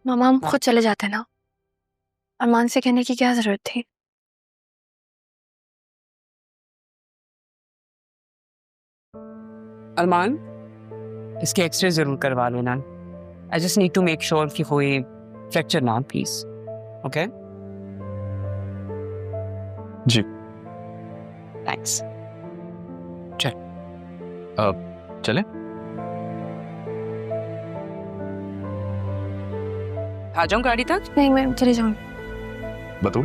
मामा हम खुद चले जाते ना, अरमान से कहने की क्या जरूरत थी। अरमान, इसके एक्सरे जरूर करवा लेना। I just need to make sure कि कोई फ्रैक्चर ना प्लीज। Okay ji. थैंक्स। चले? आ जाऊं गाड़ी तक? नहीं, मैं चली जाऊंगी। बताओ।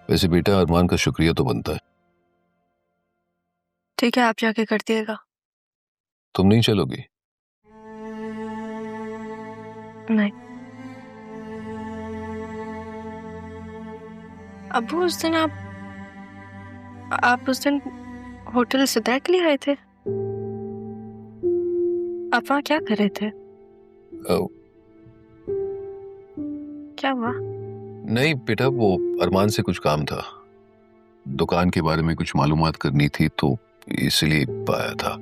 वैसे बेटा अरमान का शुक्रिया तो बनता है। ठीक है, आप जाके कर दिएगा। तुम नहीं चलोगी? नहीं। अबू उस दिन आप उस दिन होटल सिद्धार्थ के लिए आए थे। आप वहाँ क्या कर रहे थे? क्या हुआ? नहीं बेटा, वो अरमान से कुछ काम था, दुकान के बारे में कुछ मालूमात करनी थी तो इसलिए आया था।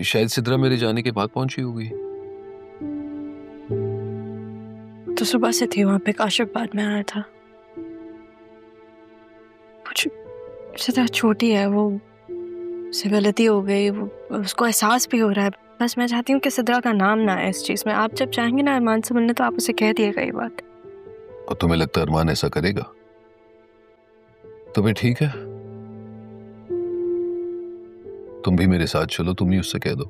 शायद सिद्रा मेरे जाने के बाद पहुंची होगी। तो सुबह से थी वहां पे, काशिफ बाद में आया था। कुछ सिद्रा छोटी है, वो से गलती हो गई, वो उसको एहसास भी हो रहा है। बस मैं चाहती हूँ कि सिद्रा का नाम ना आए इस चीज में। आप जब चाहेंगे ना अरमान से मिलने तो आप उसे कह दिएगा ये बात। और तुम्हें लगता है अरमान ऐसा करेगा? तो फिर ठीक है, तुम भी मेरे साथ चलो, तुम ही उससे कह दो।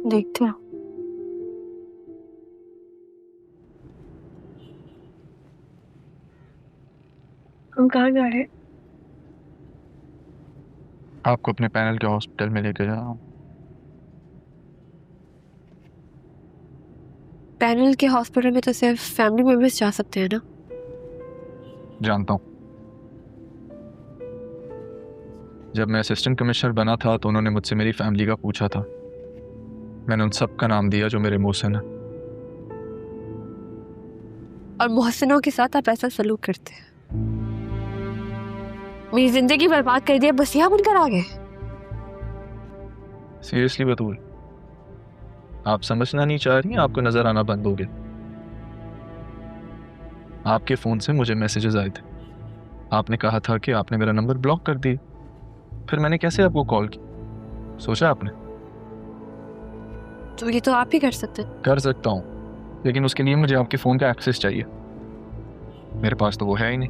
देखते हैं। हम कहाँ जा रहे हैं? आपको अपने पैनल के हॉस्पिटल में लेके जा रहा हूँ। पैनल के हॉस्पिटल में तो सिर्फ फैमिली मेंबर्स जा सकते हैं ना? जानता हूँ। जब मैं असिस्टेंट कमिश्नर बना था तो उन्होंने मुझसे मेरी फैमिली का पूछा था। मैंने उन सब का नाम दिया जो मेरे मोहसिन है। और मोहसिनों के साथ आप ऐसा सलूक करते हैं? मेरी जिंदगी बर्बाद कर दिया, बस यहाँ बनकर आ गए। सीरियसली बतूल, आप समझना नहीं चाह रही, आपको नजर आना बंद हो गया। आपके फोन से मुझे मैसेजेस आए थे, आपने कहा था कि आपने मेरा नंबर ब्लॉक कर दिया। फिर मैंने कैसे आपको कॉल की, सोचा आपने? तो ये तो आप ही कर सकते हैं। कर सकता हूँ, लेकिन उसके लिए मुझे आपके फोन का एक्सेस चाहिए। मेरे पास तो वो है ही नहीं।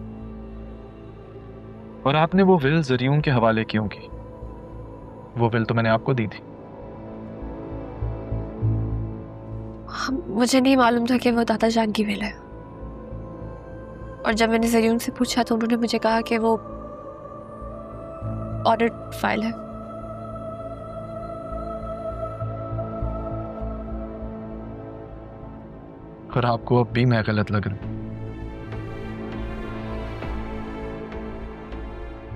और आपने वो विल जरियून के हवाले क्यों की? वो विल तो मैंने आपको दी थी। मुझे नहीं मालूम था कि वो दादा जान की विल है। और जब मैंने जरियून से पूछा तो उन्होंने मुझे कहा कि वो ऑडिट फाइल है। और आपको अब भी मैं गलत लग रहा हूं।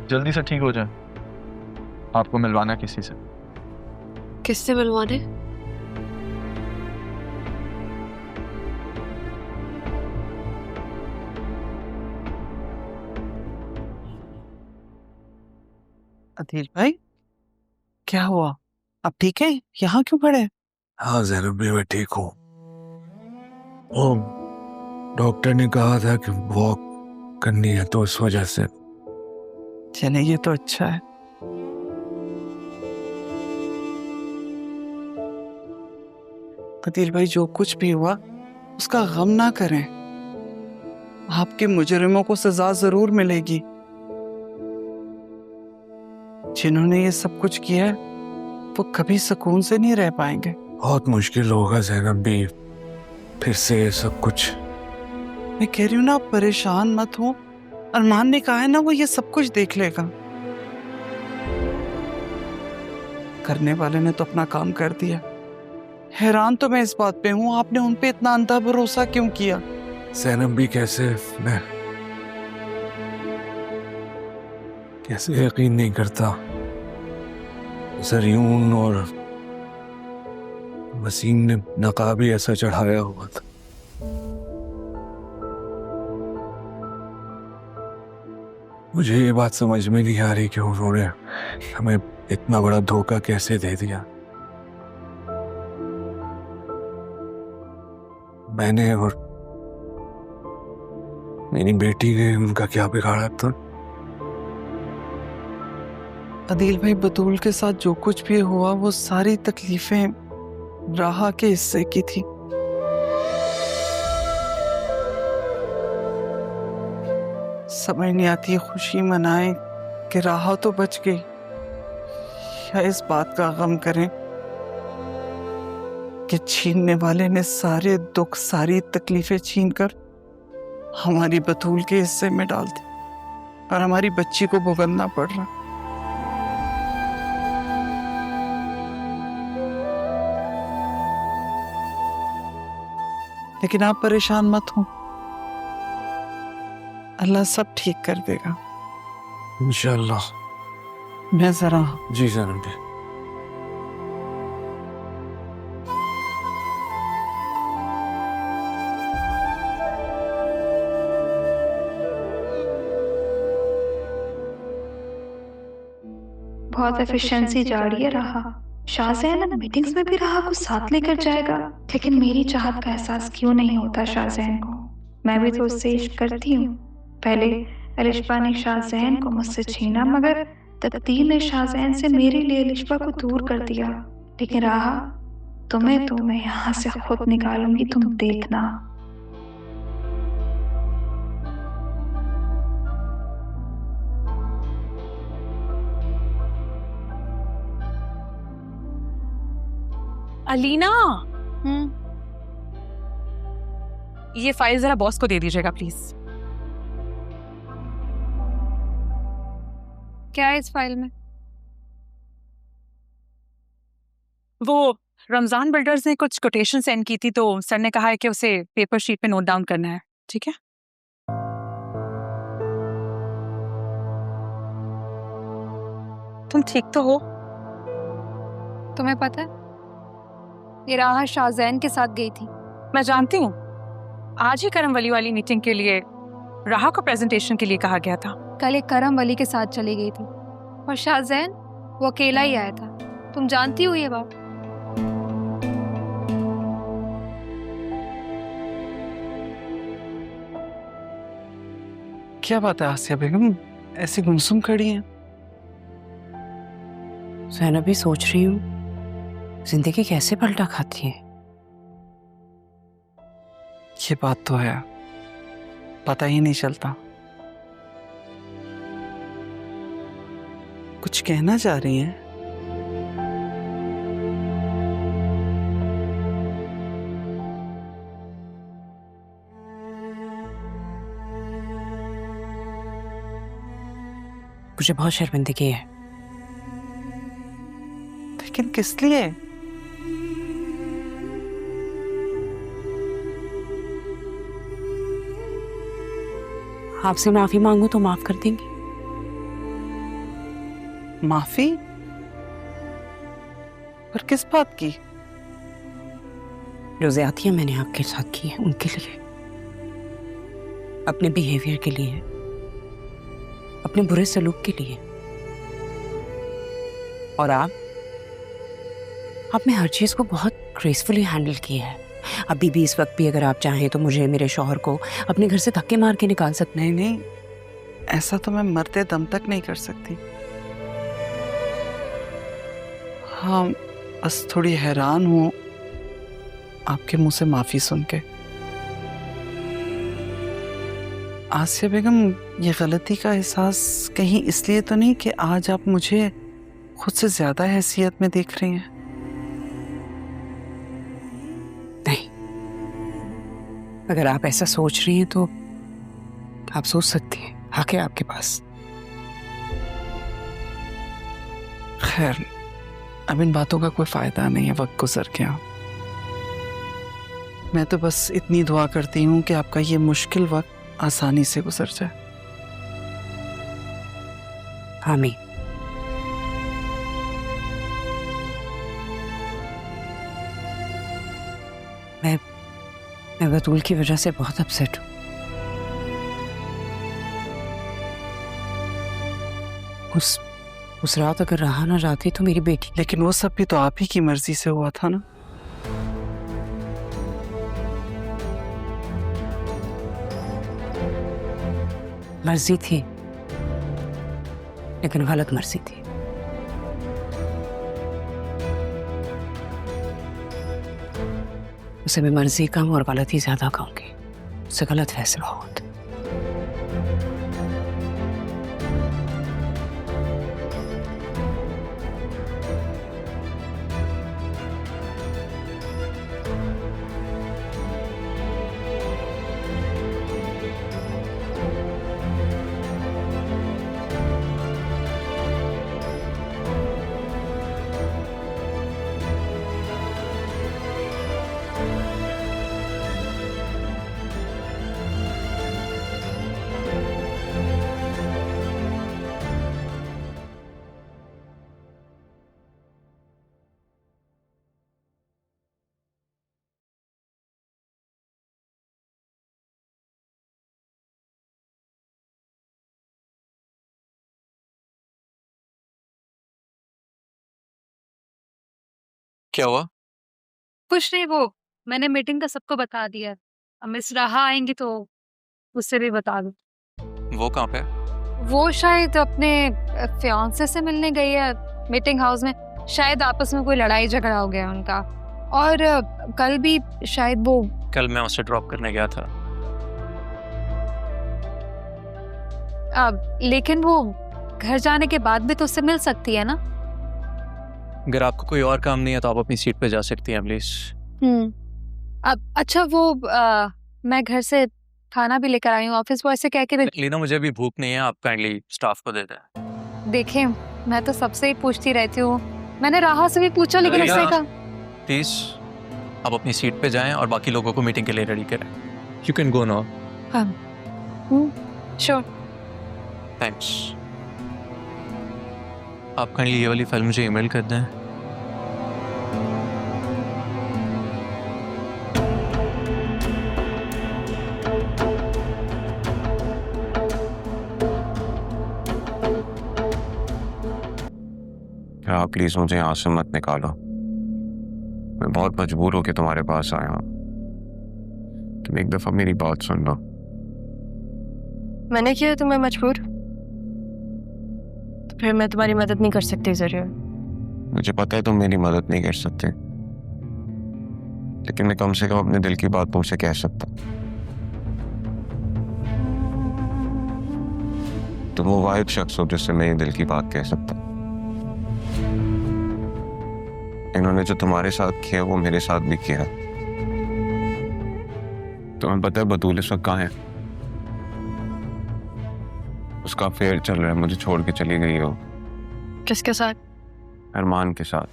जल्दी से ठीक हो जाए, आपको मिलवाना किसी से। किससे मिलवाने? अधीर भाई, क्या हुआ? आप ठीक है? यहाँ क्यों खड़े? हाँ जैनब भी, मैं ठीक हूँ। वो डॉक्टर ने कहा था कि वॉक करनी है तो इस वजह से। चले, ये तो अच्छा है। अधीर भाई, जो कुछ भी हुआ उसका गम ना करें। आपके मुजरिमों को सजा जरूर मिलेगी। जिन्होंने ये सब कुछ किया है वो कभी सुकून से नहीं रह पाएंगे। बहुत मुश्किल होगा जैनब भी, फिर से ये सब कुछ। मैं कह रही हूँ ना, आप परेशान मत हो। अरमान ने कहा है ना, वो ये सब कुछ देख लेगा। करने वाले ने तो अपना काम कर दिया। हैरान तो मैं इस बात पे हूँ, आपने उन पे इतना अंधा भरोसा क्यों किया? जैनब भी, मैं कैसे यकीन नहीं करता। जरियून और वसीम ने नकाब ही ऐसा चढ़ाया हुआ था। मुझे ये बात समझ में नहीं आ रही कि उन्होंने हमें इतना बड़ा धोखा कैसे दे दिया। मैंने और मेरी बेटी ने उनका क्या बिगाड़ा था? अदील भाई, बतूल के साथ जो कुछ भी हुआ वो सारी तकलीफें राहा के हिस्से की थी। समझ नहीं आती है खुशी मनाएं कि राहा तो बच गई, या इस बात का गम करें कि छीनने वाले ने सारे दुख सारी तकलीफें छीनकर हमारी बतूल के हिस्से में डाल दी और हमारी बच्ची को भुगतना पड़ रहा। लेकिन आप परेशान मत हो, अल्लाह सब ठीक कर देगा इंशाअल्लाह। मैं जरा जी सनम जी। बहुत एफिशिएंसी जा रही है राहा। शाहजैन मीटिंग्स में भी राहा को साथ लेकर जाएगा, लेकिन मेरी चाहत का एहसास क्यों नहीं होता शाहजैन को? मैं भी तो उससे इश्क करती हूँ। पहले अलिशबा ने शाहजैन को मुझसे छीना, मगर तकदीर ने शाहजैन से मेरे लिए अलिशबा को दूर कर दिया। लेकिन राहा, तुम्हें तो मैं यहाँ से खुद निकालूंगी, तुम देखना। अलीना, ये फाइल जरा बॉस को दे दीजिएगा प्लीज। क्या है इस फाइल में? वो रमजान बिल्डर्स ने कुछ कोटेशन सेंड की थी, तो सर ने कहा है कि उसे पेपर शीट पे नोट डाउन करना है। ठीक है? तुम ठीक तो हो? तुम्हें पता है ये राहा शाहजैन के साथ गई थी। मैं जानती हूँ। आज ही करम वली वाली मीटिंग के लिए राहा को प्रेजेंटेशन के लिए कहा गया था। कल एक करम वली के साथ चली गई थी और शाहजैन वो अकेला ही आया था। तुम जानती हो ये बात? क्या बात है आसिया बेगम, ऐसी गुमसुम खड़ी हैं? मैं भी सोच रही हूँ जिंदगी कैसे पलटा खाती है। ये बात तो है, पता ही नहीं चलता। कुछ कहना चाह रही हैं? मुझे बहुत शर्मिंदगी है। लेकिन किस लिए? आपसे माफी मांगू तो माफ कर देंगी? माफी? पर किस बात की? जो ज्यादतियां मैंने आपके साथ की है उनके लिए, अपने बिहेवियर के लिए, अपने बुरे सलूक के लिए। और आपने हर चीज को बहुत ग्रेसफुली हैंडल किया है। अभी भी इस वक्त भी अगर आप चाहें तो मुझे मेरे शौहर को अपने घर से धक्के मार के निकाल सकते हैं। नहीं, ऐसा तो मैं मरते दम तक नहीं कर सकती। हाँ, बस थोड़ी हैरान हूँ आपके मुंह से माफी सुन के। आसिया बेगम, ये गलती का एहसास कहीं इसलिए तो नहीं कि आज आप मुझे खुद से ज्यादा हैसियत में देख रही हैं? नहीं, अगर आप ऐसा सोच रही हैं तो आप सोच सकती हैं, हक है आपके पास। खैर, अब इन बातों का कोई फायदा नहीं है, वक्त गुजर गया। मैं तो बस इतनी दुआ करती हूँ कि आपका ये मुश्किल वक्त आसानी से गुजर जाए। आमीन। मैं बतूल की वजह से बहुत अपसेट हूँ। उस रात अगर रहा ना जाती तो मेरी बेटी। लेकिन वो सब भी तो आप ही की मर्जी से हुआ था ना। मर्जी थी, लेकिन गलत मर्जी थी। उसे मैं मर्जी कम और गलती ज्यादा कहूंगी, उससे गलत फैसला होता। क्या हुआ? कुछ नहीं, वो मैंने मीटिंग का सबको बता दिया। अब मिस राहा आएंगी तो उससे भी बता दूं। वो कहाँ पे? वो शायद अपने फियांसे से मिलने गई है मीटिंग हाउस में। शायद आपस में कोई लड़ाई झगड़ा हो गया उनका, और कल भी शायद वो। कल मैं उसे ड्रॉप करने गया था। लेकिन वो घर जाने के बाद भी तो उससे मिल सकती है ना। अगर आपको कोई और काम नहीं है तो आप अपनी सीट पे जा सकती हैं प्लीज। अब अच्छा, वो मैं घर से खाना भी लेकर आई हूँ, ऑफिस बॉय से कह के। लीना, मुझे भी भूख नहीं है, आप काइंडली स्टाफ को दे दें। देखें, मैं तो सबसे ही पूछती रहती हूँ। मैंने राहा से भी पूछा, लेकिन उसने कहा। प्लीज आप अपनी सीट पे जाएं और बाकी लोगों को मीटिंग के लिए रेडी करें। You can go now. Sure. Thanks. आप काइंडली ये वाली फाइल मुझे ईमेल कर दें। क्या आप प्लीज मुझे यहाँ से मत निकालो। मैं बहुत मजबूर होकर तुम्हारे पास आया हूँ। तुम एक दफा मेरी बात सुन लो। मैंने किया तुम्हें मजबूर? तो फिर मैं तुम्हारी मदद नहीं कर सकती जरूर। मुझे पता है तुम मेरी मदद नहीं कर सकते, लेकिन मैं कम से कम अपने दिल की बात तुमसे कह सकता। तुम वो वाहिद शख्स हो जिससे मैं ये दिल की बात कह सकता। इन्होंने जो तुम्हारे साथ किया वो मेरे साथ भी किया। तुम्हें पता है बतूल इस वक्त कहाँ है? उसका अफेयर चल रहा है, मुझे छोड़ के चली गई हो। किसके साथ? अरमान के साथ।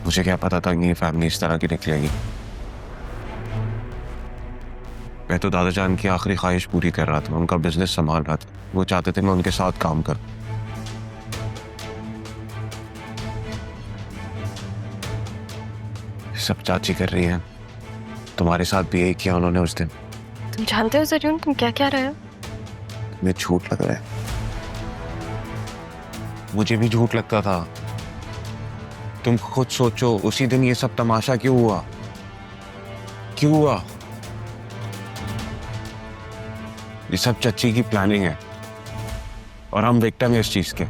मुझे क्या पता था कि ये फैमिली इस तरह की निकलेगी। मैं तो दादा जान की आखिरी ख्वाहिश पूरी कर रहा था, उनका बिजनेस संभाल रहा था। वो चाहते थे मैं उनके साथ काम करूं। सब चाची कर रही है, तुम्हारे साथ भी यही किया उन्होंने उस दिन। तुम जानते हो जरूर तुम क्या क्या रहे हो? तुम्हें झूठ लग रहा है। मुझे भी झूठ लगता था। तुम खुद सोचो, उसी दिन ये सब तमाशा क्यों हुआ? क्यों हुआ? ये सब चच्ची की प्लानिंग है और हम विक्टिम हैं इस चीज के।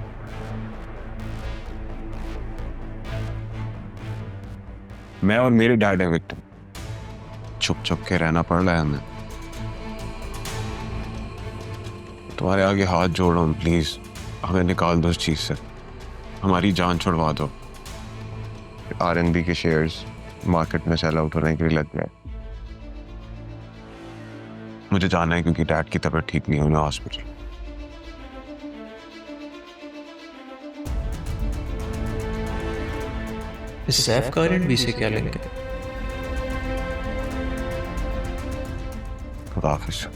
मैं और मेरे डैड है विक्टिम। छुप छुप के रहना पड़ रहा है हमें। तुम्हारे आगे हाथ जोड़ रहा हूं, प्लीज हमें निकाल दो इस चीज से। हमारी जान छुड़वा दो। आरएनबी के शेयर्स मार्केट में सेल आउट होने के लिए लग गए। मुझे जाना है क्योंकि डैड की तबीयत ठीक नहीं है, उन्हें हॉस्पिटल। इस सैफ का आरएनबी से क्या लिंक है? खुदा हाफिज।